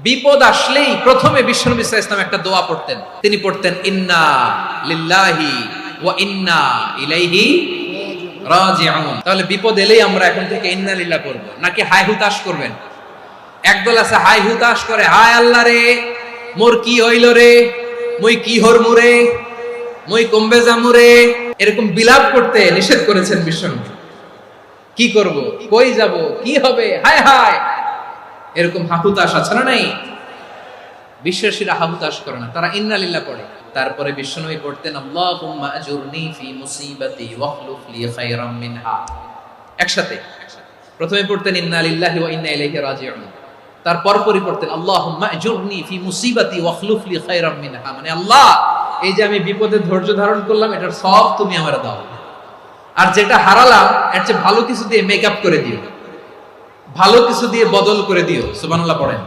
বিপদ আসলেই প্রথমে বিশ্বনবী সাল্লাল্লাহু আলাইহি ওয়াসাল্লাম একটা দোয়া পড়তেন। তিনি পড়তেন ইন্না লিল্লাহি ওয়া ইন্না ইলাইহি রাজিউন। তাহলে বিপদ এলেই আমরা এখন থেকে ইন্না লিল্লাহ পড়ব, নাকি হাই হুতাশ করবেন? একদল আছে হাই হুতাশ করে, হায় আল্লাহ রে মোর কি হইল রে, মই কি হরমু রে, মই কমবে যামু রে, এরকম বিলাপ করতে নিষেধ করেছেন বিশ্বনবী। কি করব, কই যাব, কি হবে, হায় হায়, এরকম হাহুতাশ আছে না? নাই। বিশ্বাসীরা হাহুতাশ করে না, তারা ইন্না লিল্লাহ পড়ে। তারপরে বিশ্বনবী পড়তেন আল্লাহুম্মা আজুরনি ফি মুসিবাতি ওয়াখলুফ লি খায়রাম মিনহা। একসাথে প্রথমে পড়তেন ইন্না লিল্লাহি ওয়া ইন্না ইলাইহি রাজিউন, তারপর পড়তেন আল্লাহুম্মা আজুরনি ফি মুসিবাতি ওয়াখলুফ লি খায়রাম মিনহা, মানে আল্লাহ এই যে আমি বিপদে ধৈর্য ধারণ করলাম এটার সব তুমি আমারে দাও, আর যেটা হারালাম এর চেয়ে ভালো কিছু দিয়ে মেকআপ করে দিও, ভালো কিছু দিয়ে বদল করে দিও। সুবহানাল্লাহ পড়েন।